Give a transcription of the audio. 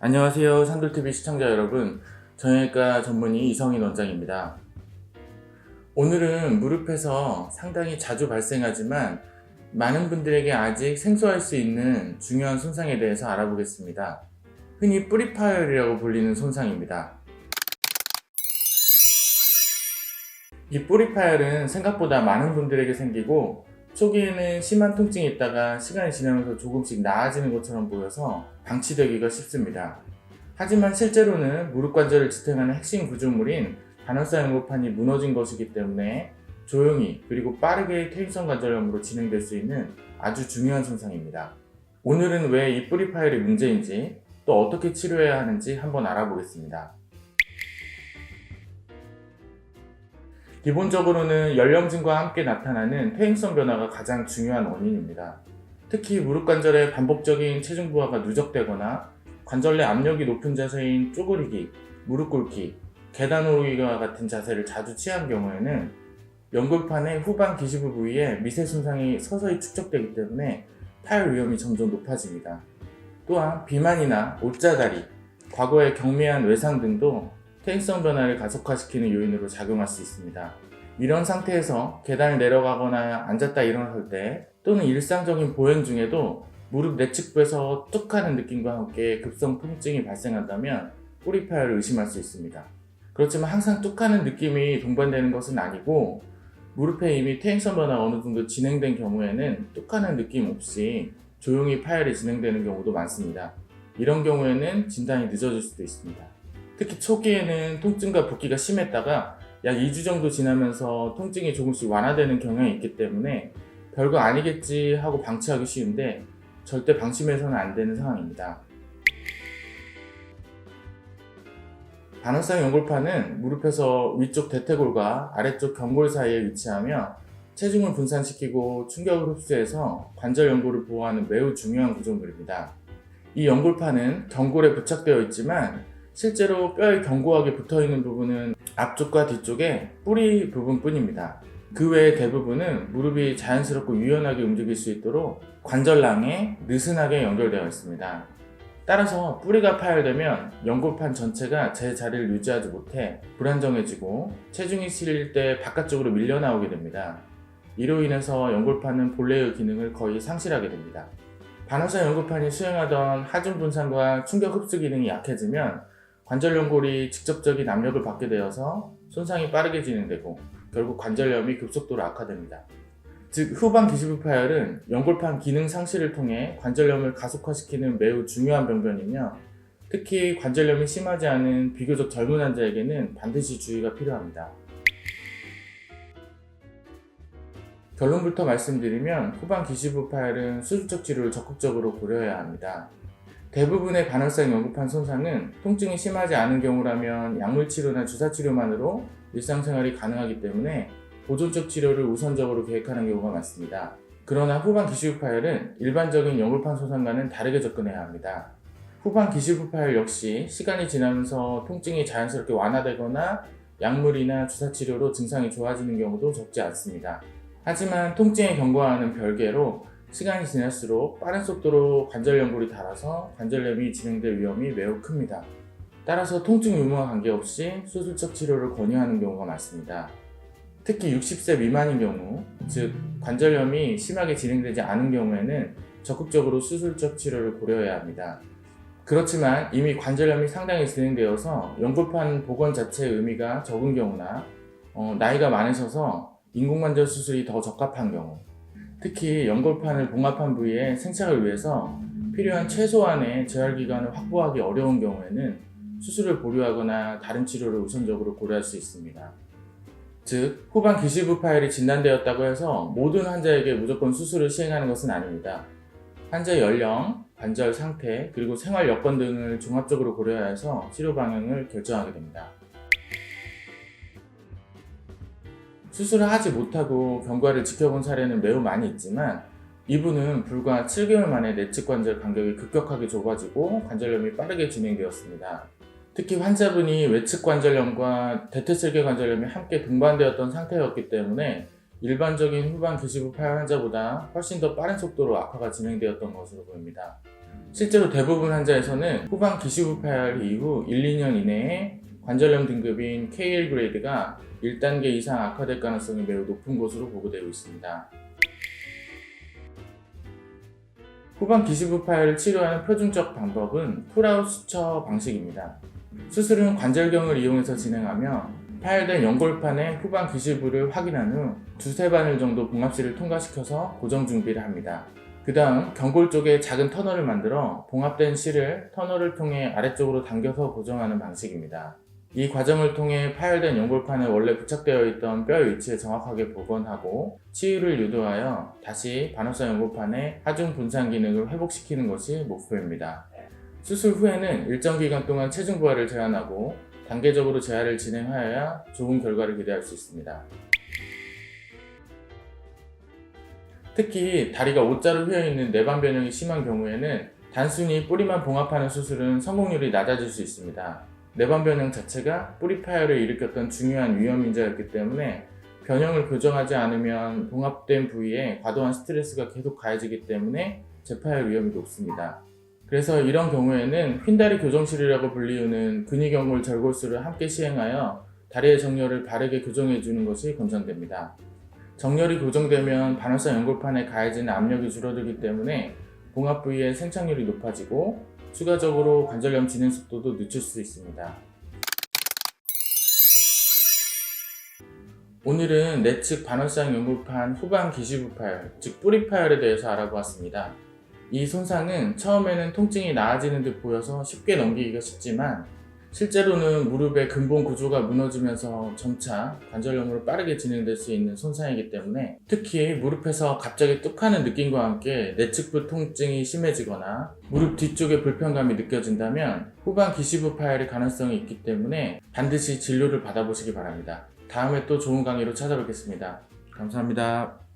안녕하세요. 상글TV 시청자 여러분. 정형외과 전문의 이성인 원장입니다. 오늘은 무릎에서 상당히 자주 발생하지만 많은 분들에게 아직 생소할 수 있는 중요한 손상에 대해서 알아보겠습니다. 흔히 뿌리 파열이라고 불리는 손상입니다. 이 뿌리 파열은 생각보다 많은 분들에게 생기고 초기에는 심한 통증이 있다가 시간이 지나면서 조금씩 나아지는 것처럼 보여서 방치되기가 쉽습니다. 하지만 실제로는 무릎 관절을 지탱하는 핵심 구조물인 반월사 연골판이 무너진 것이기 때문에 조용히 그리고 빠르게 퇴행성 관절염으로 진행될 수 있는 아주 중요한 손상입니다. 오늘은 왜 이 뿌리 파열이 문제인지 또 어떻게 치료해야 하는지 한번 알아보겠습니다. 기본적으로는 연령층과 함께 나타나는 퇴행성 변화가 가장 중요한 원인입니다. 특히 무릎 관절의 반복적인 체중 부하가 누적되거나 관절 내 압력이 높은 자세인 쪼그리기, 무릎 꿇기, 계단 오르기와 같은 자세를 자주 취한 경우에는 연골판의 후방 기시부 부위에 미세 손상이 서서히 축적되기 때문에 파열 위험이 점점 높아집니다. 또한 비만이나 옷자다리, 과거의 경미한 외상 등도 퇴행성 변화를 가속화시키는 요인으로 작용할 수 있습니다. 이런 상태에서 계단을 내려가거나 앉았다 일어났을 때 또는 일상적인 보행 중에도 무릎 내측부에서 뚝 하는 느낌과 함께 급성 통증이 발생한다면 뿌리 파열을 의심할 수 있습니다. 그렇지만 항상 뚝 하는 느낌이 동반되는 것은 아니고 무릎에 이미 퇴행성 변화가 어느 정도 진행된 경우에는 뚝 하는 느낌 없이 조용히 파열이 진행되는 경우도 많습니다. 이런 경우에는 진단이 늦어질 수도 있습니다. 특히 초기에는 통증과 붓기가 심했다가 약 2주 정도 지나면서 통증이 조금씩 완화되는 경향이 있기 때문에 별거 아니겠지 하고 방치하기 쉬운데 절대 방심해서는 안 되는 상황입니다. 반월상 연골판은 무릎에서 위쪽 대퇴골과 아래쪽 경골 사이에 위치하며 체중을 분산시키고 충격을 흡수해서 관절 연골을 보호하는 매우 중요한 구조물입니다. 이 연골판은 경골에 부착되어 있지만 실제로 뼈에 견고하게 붙어있는 부분은 앞쪽과 뒤쪽에 뿌리 부분뿐입니다. 그 외의 대부분은 무릎이 자연스럽고 유연하게 움직일 수 있도록 관절낭에 느슨하게 연결되어 있습니다. 따라서 뿌리가 파열되면 연골판 전체가 제 자리를 유지하지 못해 불안정해지고 체중이 실릴 때 바깥쪽으로 밀려나오게 됩니다. 이로 인해서 연골판은 본래의 기능을 거의 상실하게 됩니다. 반월사 연골판이 수행하던 하중 분산과 충격 흡수 기능이 약해지면 관절 연골이 직접적인 압력을 받게 되어서 손상이 빠르게 진행되고 결국 관절염이 급속도로 악화됩니다. 즉 후방 기시부 파열은 연골판 기능 상실을 통해 관절염을 가속화시키는 매우 중요한 병변이며 특히 관절염이 심하지 않은 비교적 젊은 환자에게는 반드시 주의가 필요합니다. 결론부터 말씀드리면 후방 기시부 파열은 수술적 치료를 적극적으로 고려해야 합니다. 대부분의 반월상 연골판 손상은 통증이 심하지 않은 경우라면 약물치료나 주사치료만으로 일상생활이 가능하기 때문에 보존적 치료를 우선적으로 계획하는 경우가 많습니다. 그러나 후방 기시부 파열은 일반적인 연골판 손상과는 다르게 접근해야 합니다. 후방 기시부 파열 역시 시간이 지나면서 통증이 자연스럽게 완화되거나 약물이나 주사치료로 증상이 좋아지는 경우도 적지 않습니다. 하지만 통증의 경과와는 별개로 시간이 지날수록 빠른 속도로 관절 연골이 닳아서 관절염이 진행될 위험이 매우 큽니다. 따라서 통증 유무와 관계없이 수술적 치료를 권유하는 경우가 많습니다. 특히 60세 미만인 경우, 즉 관절염이 심하게 진행되지 않은 경우에는 적극적으로 수술적 치료를 고려해야 합니다. 그렇지만 이미 관절염이 상당히 진행되어서 연골판 복원 자체의 의미가 적은 경우나 나이가 많으셔서 인공관절 수술이 더 적합한 경우, 특히 연골판을 봉합한 부위의 생착을 위해서 필요한 최소한의 재활기간을 확보하기 어려운 경우에는 수술을 보류하거나 다른 치료를 우선적으로 고려할 수 있습니다. 즉, 후방 기시부 파열이 진단되었다고 해서 모든 환자에게 무조건 수술을 시행하는 것은 아닙니다. 환자의 연령, 관절 상태, 그리고 생활 여건 등을 종합적으로 고려해야 해서 치료 방향을 결정하게 됩니다. 수술을 하지 못하고 경과를 지켜본 사례는 매우 많이 있지만 이분은 불과 7개월 만에 내측 관절 간격이 급격하게 좁아지고 관절염이 빠르게 진행되었습니다. 특히 환자분이 외측 관절염과 대퇴슬개 관절염이 함께 동반되었던 상태였기 때문에 일반적인 후방 기시부 파열 환자보다 훨씬 더 빠른 속도로 악화가 진행되었던 것으로 보입니다. 실제로 대부분 환자에서는 후방 기시부 파열 이후 1-2년 이내에 관절염 등급인 KL 그레이드가 1단계 이상 악화될 가능성이 매우 높은 것으로 보고되고 있습니다. 후방 기시부 파열을 치료하는 표준적 방법은 풀아웃 수처 방식입니다. 수술은 관절경을 이용해서 진행하며 파열된 연골판의 후방 기시부를 확인한 후 두세 바늘 정도 봉합실을 통과시켜서 고정 준비를 합니다. 그 다음 경골 쪽에 작은 터널을 만들어 봉합된 실을 터널을 통해 아래쪽으로 당겨서 고정하는 방식입니다. 이 과정을 통해 파열된 연골판에 원래 부착되어 있던 뼈의 위치에 정확하게 복원하고 치유를 유도하여 다시 반월성 연골판의 하중 분산 기능을 회복시키는 것이 목표입니다. 수술 후에는 일정 기간 동안 체중 부하를 제한하고 단계적으로 재활을 진행하여야 좋은 결과를 기대할 수 있습니다. 특히 다리가 O자로 휘어있는 내반 변형이 심한 경우에는 단순히 뿌리만 봉합하는 수술은 성공률이 낮아질 수 있습니다. 내반 변형 자체가 뿌리 파열을 일으켰던 중요한 위험 인자였기 때문에 변형을 교정하지 않으면 봉합된 부위에 과도한 스트레스가 계속 가해지기 때문에 재파열 위험이 높습니다. 그래서 이런 경우에는 휜다리 교정술이라고 불리우는 근위경골 절골술을 함께 시행하여 다리의 정렬을 바르게 교정해주는 것이 권장됩니다. 정렬이 고정되면 반월성 연골판에 가해지는 압력이 줄어들기 때문에 봉합 부위의 생착률이 높아지고 추가적으로 관절염 진행 속도도 늦출 수 있습니다. 오늘은 내측 반월성 연골판 후방 기시부 파열, 즉 뿌리 파열에 대해서 알아보았습니다. 이 손상은 처음에는 통증이 나아지는 듯 보여서 쉽게 넘기기가 쉽지만 실제로는 무릎의 근본 구조가 무너지면서 점차 관절염으로 빠르게 진행될 수 있는 손상이기 때문에 특히 무릎에서 갑자기 뚝 하는 느낌과 함께 내측부 통증이 심해지거나 무릎 뒤쪽에 불편감이 느껴진다면 후방 기시부 파열의 가능성이 있기 때문에 반드시 진료를 받아보시기 바랍니다. 다음에 또 좋은 강의로 찾아뵙겠습니다. 감사합니다.